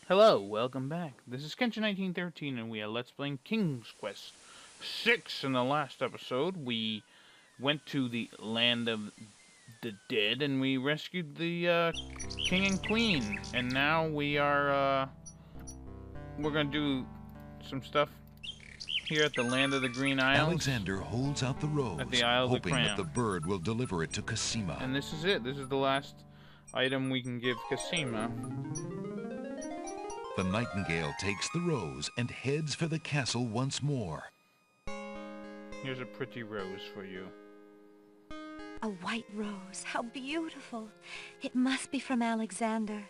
Hello, welcome back. This is Kenshin1913, and we are Let's Playing King's Quest 6. In the last episode, we went to the land of the dead, and we rescued the king and queen. And now we're gonna do some stuff here at the land of the Green Isles. Alexander holds out the rose, at the Isle of the hoping Crown. that the bird will deliver it to Cassima. And this is it. This is the last item we can give Cassima. The nightingale takes the rose and heads for the castle once more. Here's a pretty rose for you. A white rose. How beautiful. It must be from Alexander.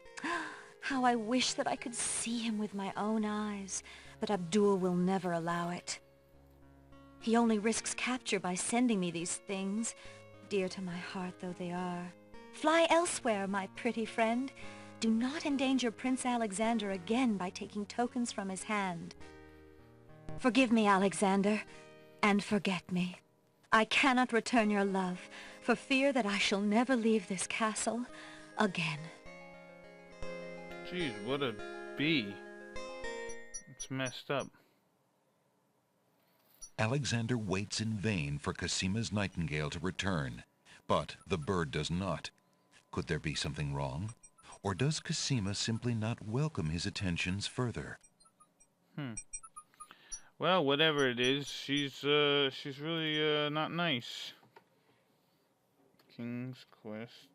How I wish that I could see him with my own eyes, but Abdul will never allow it. He only risks capture by sending me these things, dear to my heart though they are. Fly elsewhere, my pretty friend. Do not endanger Prince Alexander again by taking tokens from his hand. Forgive me, Alexander, and forget me. I cannot return your love, for fear that I shall never leave this castle again. Jeez, what a bee. It's messed up. Alexander waits in vain for Cassima's nightingale to return, but the bird does not. Could there be something wrong? Or does Cassima simply not welcome his attentions further? Well, whatever it is, she's really not nice. King's Quest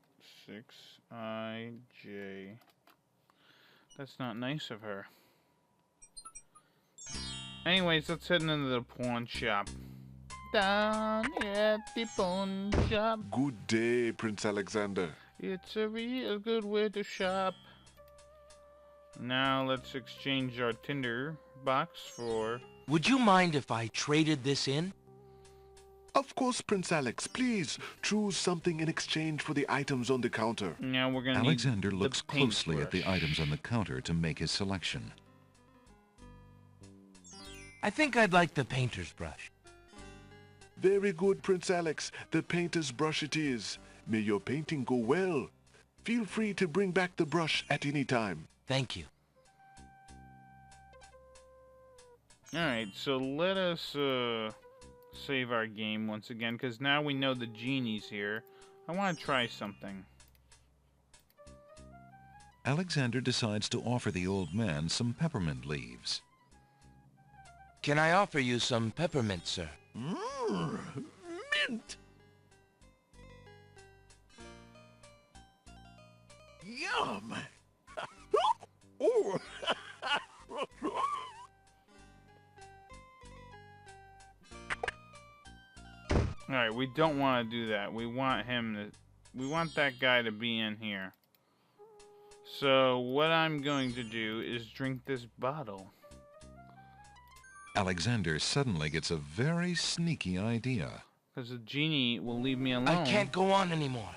6 IJ. That's not nice of her. Anyways, let's head into the pawn shop. Down at the pawn shop. Good day, Prince Alexander. It's a real good way to shop. Now let's exchange our tinder box for... Would you mind if I traded this in? Of course, Prince Alex. Please choose something in exchange for the items on the counter. Now we're gonna Alexander need looks the paintbrush. closely at the items on the counter to make his selection. I think I'd like the painter's brush. Very good, Prince Alex. The painter's brush it is. May your painting go well. Feel free to bring back the brush at any time. Thank you. Alright, so let us save our game once again, because now we know the genie's here. I want to try something. Alexander decides to offer the old man some peppermint leaves. Can I offer you some peppermint, sir? Mint! Yum! Oh! Alright, we don't want to do that. We want that guy to be in here. So, what I'm going to do is drink this bottle. Alexander suddenly gets a very sneaky idea. Because the genie will leave me alone. I can't go on anymore.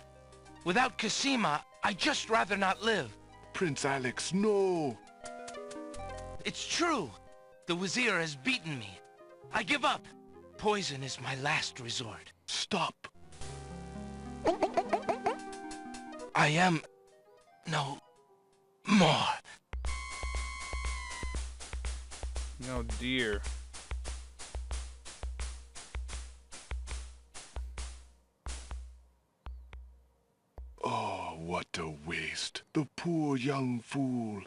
Without Cassima, I'd just rather not live. Prince Alex, no! It's true. The Wazir has beaten me. I give up. Poison is my last resort. Stop! I am no more. Oh dear. Oh, what a waste. The poor young fool.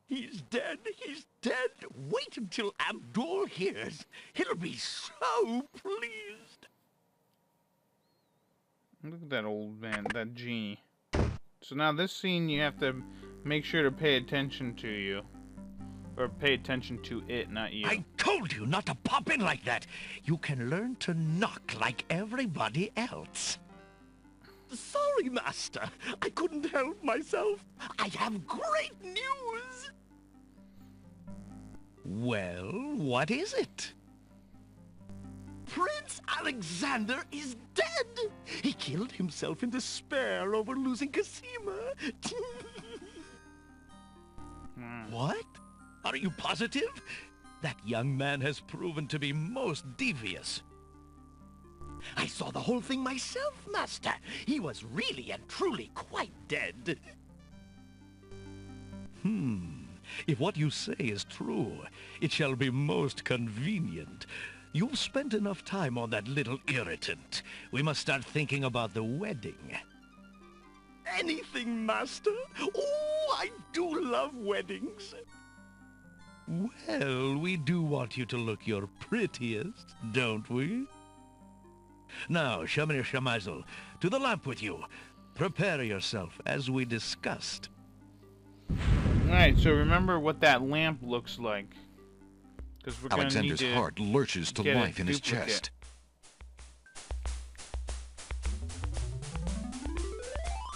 He's dead! He's dead! Wait until Abdul hears. He'll be so pleased. Look at that old man, that genie. So now this scene you have to make sure to pay attention to you. Or pay attention to it, not you. I told you not to pop in like that. You can learn to knock like everybody else. Sorry, Master. I couldn't help myself. I have great news. Well, what is it? Prince Alexander is dead! He killed himself in despair over losing Cassima. What? Are you positive? That young man has proven to be most devious. I saw the whole thing myself, Master. He was really and truly quite dead. If what you say is true, it shall be most convenient. You've spent enough time on that little irritant. We must start thinking about the wedding. Anything, Master? Oh, I do love weddings. Well, we do want you to look your prettiest, don't we? Now, Shamir Shamazel, to the lamp with you. Prepare yourself, as we discussed. Alright, so remember what that lamp looks like. Because we're going to need Alexander's to heart lurches to get a life in his duplicate. chest.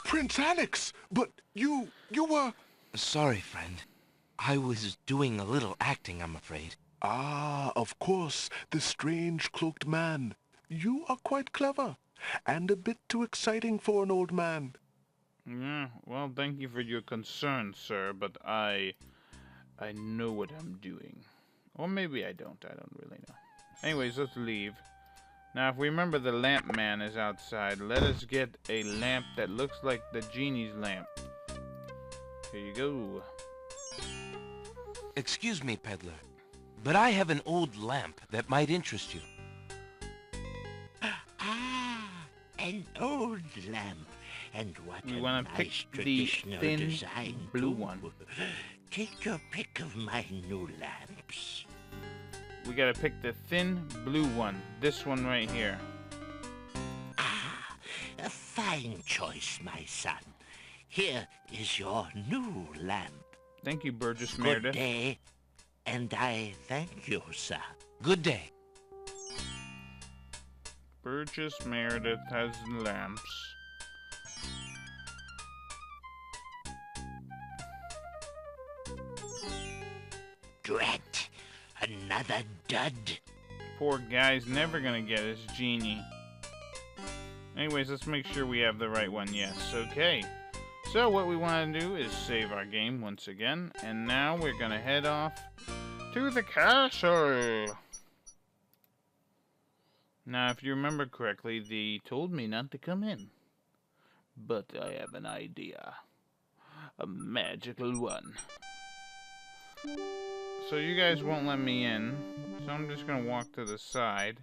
Prince Alex! But you were... Sorry, friend. I was doing a little acting, I'm afraid. Ah, of course, the strange cloaked man. You are quite clever, and a bit too exciting for an old man. Yeah, well, thank you for your concern, sir, but I know what I'm doing. Or maybe I don't really know. Anyways, let's leave. Now, if we remember the lamp man is outside, let us get a lamp that looks like the genie's lamp. Here you go. Excuse me, peddler, but I have an old lamp that might interest you. Ah, an old lamp. And what We a want to pick nice the traditional thin design, blue too. one. Take your pick of my new lamps. We gotta pick the thin blue one. This one right here. Ah, a fine choice, my son. Here is your new lamp. Thank you, Burgess Good Meredith. day, and I thank you, sir. Good day. Burgess Meredith has lamps. Drat, another dud. Poor guy's never gonna get his genie. Anyways, let's make sure we have the right one. Yes, okay. So what we want to do is save our game once again, and now we're gonna head off to the castle. Now, if you remember correctly, they told me not to come in, but I have an idea, a magical one. So you guys won't let me in, so I'm just gonna walk to the side,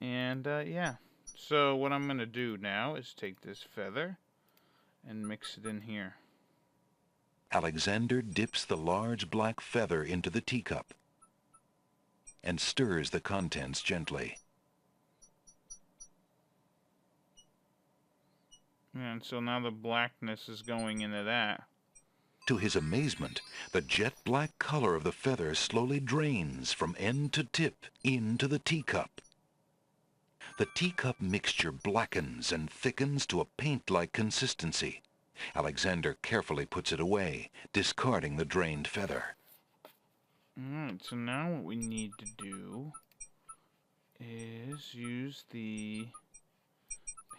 and yeah. So what I'm gonna do now is take this feather and mix it in here. Alexander dips the large black feather into the teacup and stirs the contents gently. And so now the blackness is going into that. To his amazement, the jet black color of the feather slowly drains from end to tip into the teacup. The teacup mixture blackens and thickens to a paint-like consistency. Alexander carefully puts it away, discarding the drained feather. Alright, so now what we need to do is use the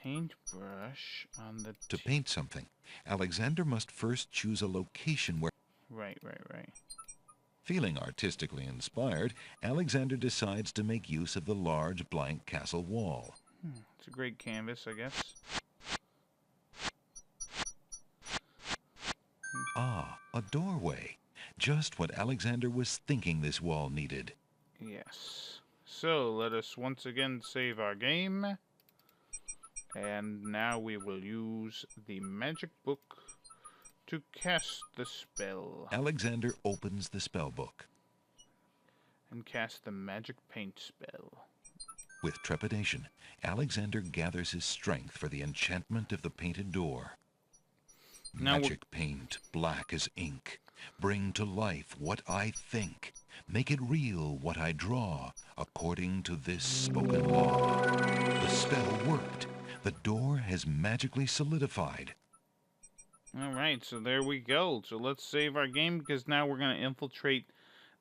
paintbrush on the... To paint something, Alexander must first choose a location where... Right. Feeling artistically inspired, Alexander decides to make use of the large blank castle wall. It's a great canvas, I guess. Ah, a doorway. Just what Alexander was thinking this wall needed. Yes. So, let us once again save our game. And now we will use the magic book to cast the spell. Alexander opens the spell book. And cast the magic paint spell. With trepidation, Alexander gathers his strength for the enchantment of the painted door. Now Magic paint, black as ink. Bring to life what I think. Make it real what I draw, according to this spoken law. The spell worked. The door has magically solidified. Alright, so there we go. So let's save our game because now we're going to infiltrate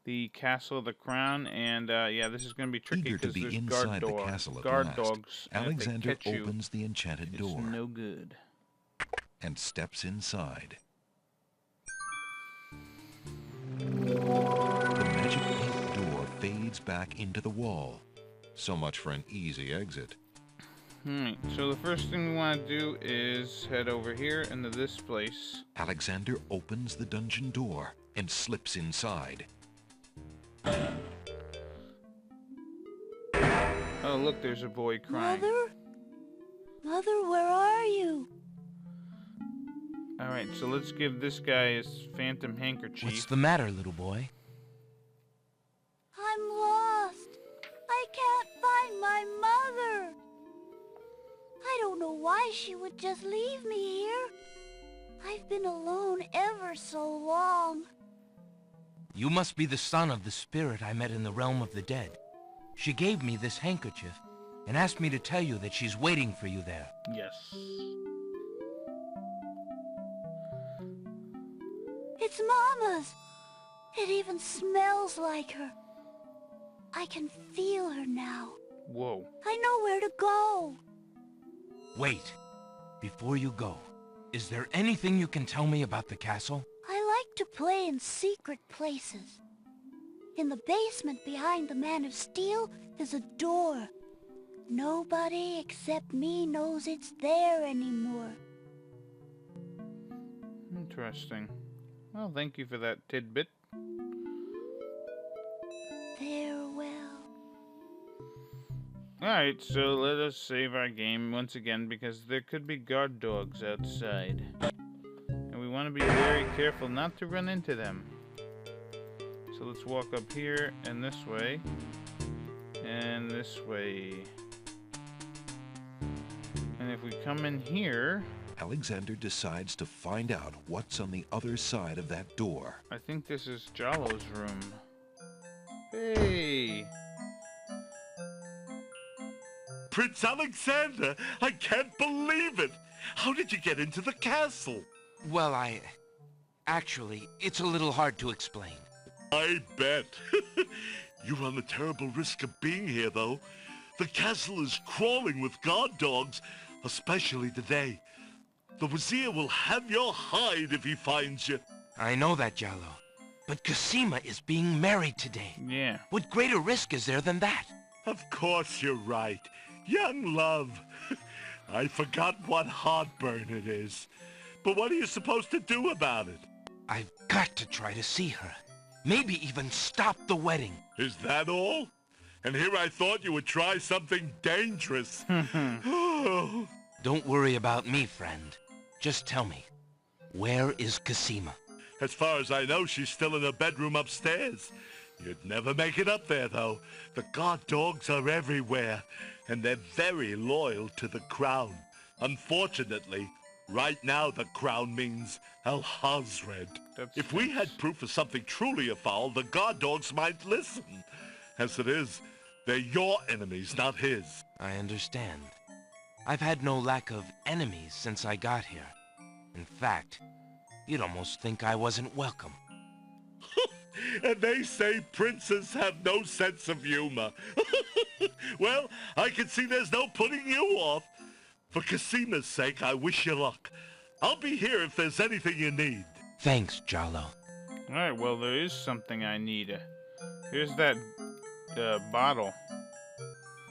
the Castle of the Crown. And yeah, this is going to be tricky Eager to because be there's inside the castle at guard last, dogs. And if they Alexander catch you, opens the enchanted it's door no good. and steps inside. The magic paint door fades back into the wall. So much for an easy exit. Alright, so the first thing we want to do is head over here into this place. Alexander opens the dungeon door and slips inside. Oh, look, there's a boy crying. Mother? Mother, where are you? Alright, so let's give this guy his phantom handkerchief. What's the matter, little boy? I'm lost. I can't find my mother. I don't know why she would just leave me here. I've been alone ever so long. You must be the son of the spirit I met in the realm of the dead. She gave me this handkerchief and asked me to tell you that she's waiting for you there. Yes. It's Mama's. It even smells like her. I can feel her now. Whoa. I know where to go. Wait. Before you go, is there anything you can tell me about the castle? I like to play in secret places. In the basement behind the Man of Steel is a door. Nobody except me knows it's there anymore. Interesting. Well, thank you for that tidbit. Farewell. Alright, so let us save our game once again because there could be guard dogs outside. And we want to be very careful not to run into them. So let's walk up here and this way. And this way. And if we come in here, Alexander decides to find out what's on the other side of that door. I think this is Jalo's room. Hey! Prince Alexander, I can't believe it. How did you get into the castle? Well, actually, it's a little hard to explain. I bet. You run the terrible risk of being here, though. The castle is crawling with guard dogs, especially today. The Wazir will have your hide if he finds you. I know that, Jalo. But Cassima is being married today. Yeah. What greater risk is there than that? Of course you're right. Young love. I forgot what heartburn it is. But what are you supposed to do about it? I've got to try to see her. Maybe even stop the wedding. Is that all? And here I thought you would try something dangerous. Oh. Don't worry about me, friend. Just tell me, where is Cassima? As far as I know, she's still in her bedroom upstairs. You'd never make it up there, though. The guard dogs are everywhere, and they're very loyal to the crown. Unfortunately, right now the crown means Al-Hazred. If we had proof of something truly afoul, the guard dogs might listen. As it is, they're your enemies, not his. I understand. I've had no lack of enemies since I got here. In fact, you'd almost think I wasn't welcome. And they say princes have no sense of humor. Well, I can see there's no putting you off. For Cassima's sake, I wish you luck. I'll be here if there's anything you need. Thanks, Jalo. Alright, well, there is something I need. Here's that bottle.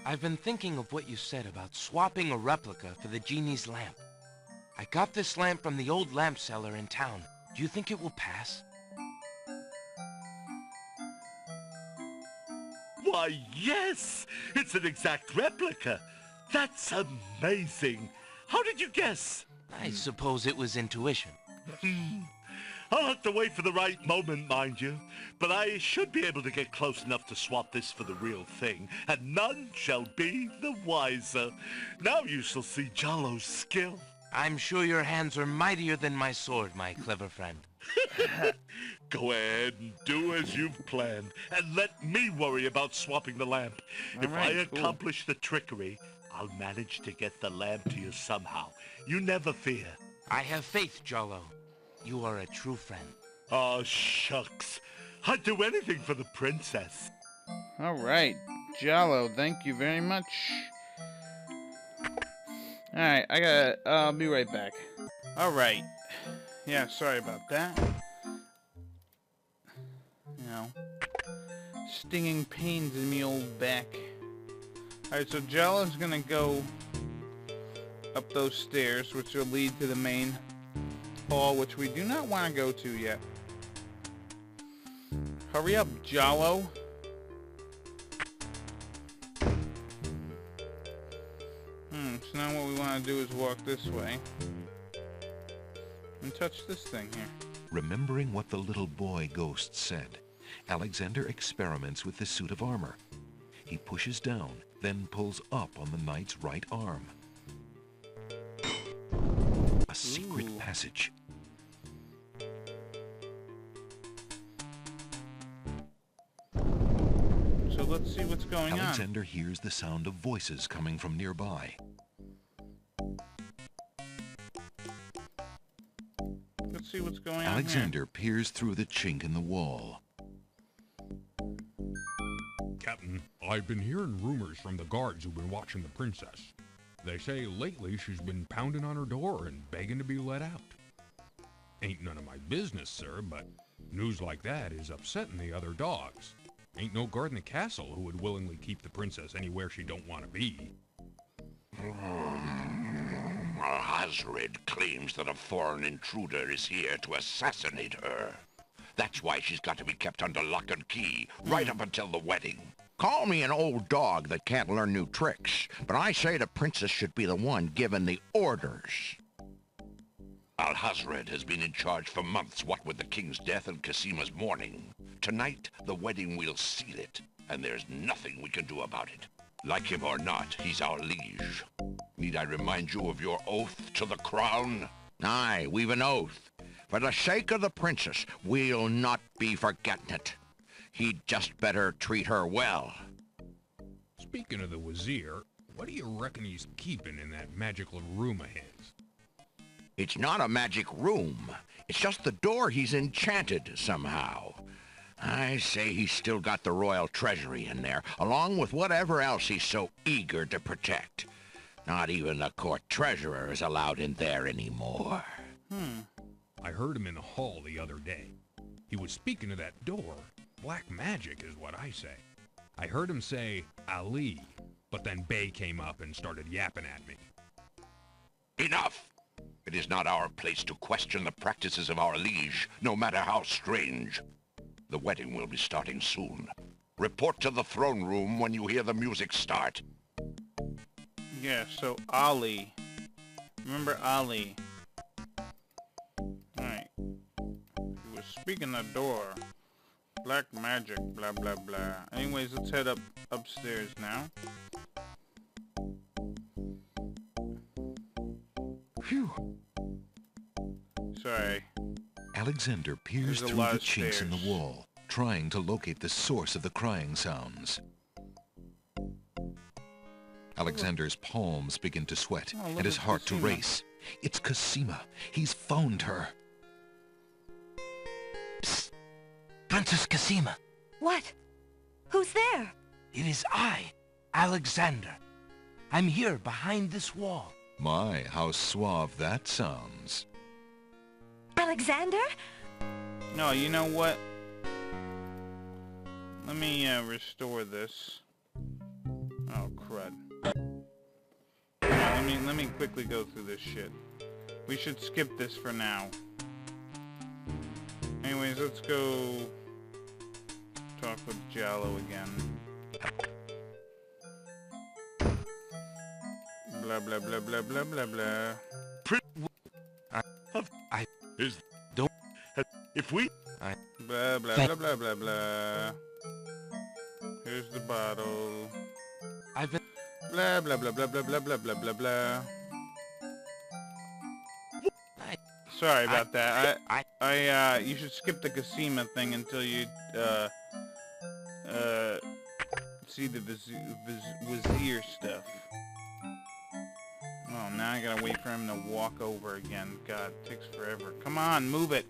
I've been thinking of what you said about swapping a replica for the genie's lamp. I got this lamp from the old lamp seller in town. Do you think it will pass? Why, yes! It's an exact replica. That's amazing. How did you guess? I suppose it was intuition. I'll have to wait for the right moment, mind you. But I should be able to get close enough to swap this for the real thing, and none shall be the wiser. Now you shall see Jalo's skill. I'm sure your hands are mightier than my sword, my clever friend. Go ahead and do as you've planned, and let me worry about swapping the lamp. If I accomplish the trickery, I'll manage to get the lamp to you somehow. You never fear. I have faith, Jalo. You are a true friend. Oh, shucks. I'd do anything for the princess. Alright, Jalo, thank you very much. Alright, I'll be right back. Alright. Yeah, sorry about that. You know, stinging pains in me old back. Alright, so Jalo's gonna go up those stairs, which will lead to the main hall, which we do not want to go to yet. Hurry up, Jollo. So now what we want to do is walk this way. And touch this thing here. Remembering what the little boy ghost said, Alexander experiments with the suit of armor. He pushes down, then pulls up on the knight's right arm. A secret passage. So let's see what's going on. Alexander hears the sound of voices coming from nearby. Let's see what's going on Alexander peers through the chink in the wall. Captain, I've been hearing rumors from the guards who've been watching the princess. They say lately she's been pounding on her door and begging to be let out. Ain't none of my business, sir, but news like that is upsetting the other dogs. Ain't no guard in the castle who would willingly keep the princess anywhere she don't want to be. Hasrid claims that a foreign intruder is here to assassinate her. That's why she's got to be kept under lock and key, right up until the wedding. Call me an old dog that can't learn new tricks, but I say the princess should be the one given the orders. Alhazred has been in charge for months, what with the king's death and Casima's mourning. Tonight, the wedding will seal it, and there's nothing we can do about it. Like him or not, he's our liege. Need I remind you of your oath to the crown? Aye, we've an oath. For the sake of the princess, we'll not be forgetting it. He'd just better treat her well. Speaking of the Wazir, what do you reckon he's keeping in that magical room of his? It's not a magic room. It's just the door he's enchanted somehow. I say he's still got the royal treasury in there, along with whatever else he's so eager to protect. Not even the court treasurer is allowed in there anymore. I heard him in the hall the other day. He was speaking of that door. Black magic is what I say. I heard him say, Ali, but then Bay came up and started yapping at me. Enough! It is not our place to question the practices of our liege, no matter how strange. The wedding will be starting soon. Report to the throne room when you hear the music start. Yeah, so Ali. Remember Ali. Alright. He was speaking the door. Black magic, blah blah blah. Anyways, let's head upstairs now. Phew. Sorry. Alexander peers There's a through lot the of chinks in the stairs. wall, trying to locate the source of the crying sounds. Alexander's palms begin to sweat, Oh, look and his at heart to Cosima. race. It's Cosima. He's found her. Psst! Princess Cosima, What? Who's there? it is I, Alexander. I'm here behind this wall. My, how suave that sounds. Alexander? No, you know what? Let me restore this. Oh crud. Yeah, let me quickly go through this shit. We should skip this for now. Anyways, let's go talk with Jollo again. Blah blah blah blah blah blah blah. If we... Blah blah blah blah blah blah. Here's the bottle. I've been... Blah blah blah blah blah blah blah blah blah blah. Sorry about that. You should skip the Cosima thing until you see the Wazir stuff. Oh, now I gotta wait for him to walk over again. God, it takes forever. Come on, move it.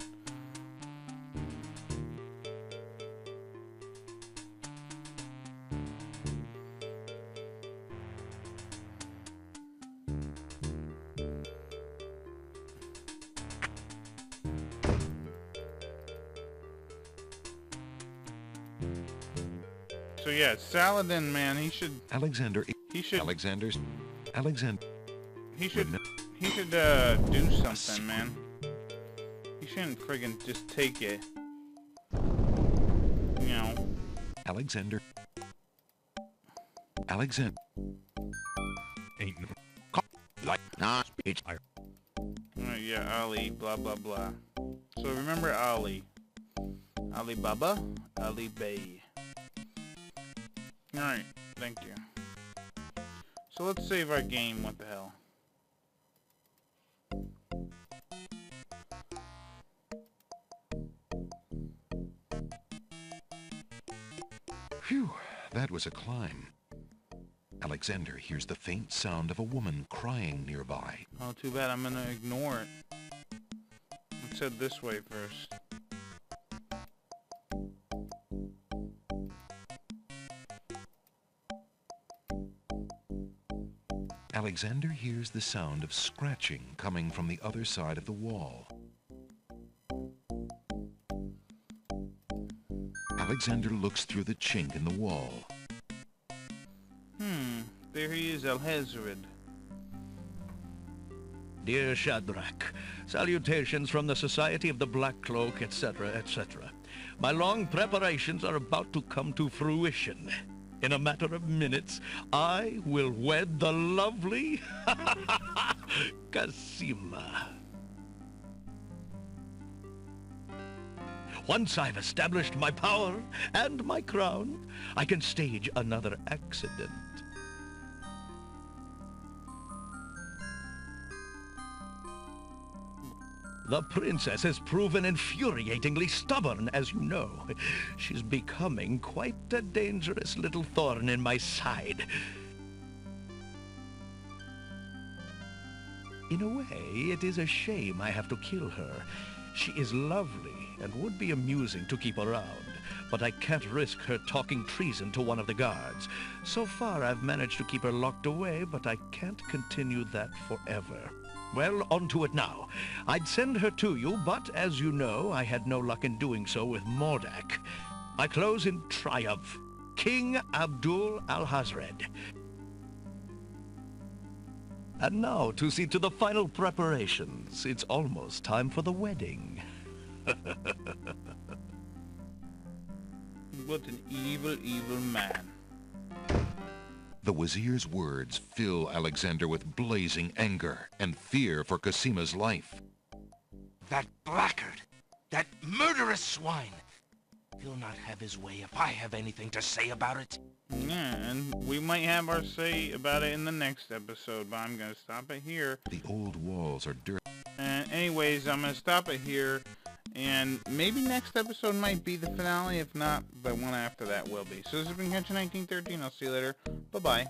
So yeah, Saladin, man, he should. Alexander. He should. Alexander. He should do something, man. He shouldn't friggin' just take it. You know. Alexander. Ain't no... Like, nah, it's... Yeah, Ali, blah, blah, blah. So remember Ali. Ali Baba, Ali Bey. Alright, thank you. So let's save our game, what the hell. Phew, that was a climb. Alexander hears the faint sound of a woman crying nearby. Oh, too bad, I'm gonna ignore it. Let's head this way first. Alexander hears the sound of scratching coming from the other side of the wall. Alexander looks through the chink in the wall. There he is, Alhazred. Dear Shadrach, salutations from the Society of the Black Cloak, etc., etc. My long preparations are about to come to fruition. In a matter of minutes, I will wed the lovely Cassima. Once I've established my power and my crown, I can stage another accident. The princess has proven infuriatingly stubborn, as you know. She's becoming quite a dangerous little thorn in my side. In a way, it is a shame I have to kill her. She is lovely and would be amusing to keep around, but I can't risk her talking treason to one of the guards. So far, I've managed to keep her locked away, but I can't continue that forever. Well, on to it now. I'd send her to you, but as you know, I had no luck in doing so with Mordak. I close in triumph. King Abdul Alhazred. And now to see to the final preparations. It's almost time for the wedding. What an evil, evil man. The Wazir's words fill Alexander with blazing anger and fear for Cassima's life. That blackguard! That murderous swine! He'll not have his way if I have anything to say about it. Yeah, and we might have our say about it in the next episode, but I'm gonna stop it here. The old walls are dirty. And anyways, I'm gonna stop it here, and maybe next episode might be the finale. If not, the one after that will be. So this has been Kenshin 1913. I'll see you later. Bye-bye.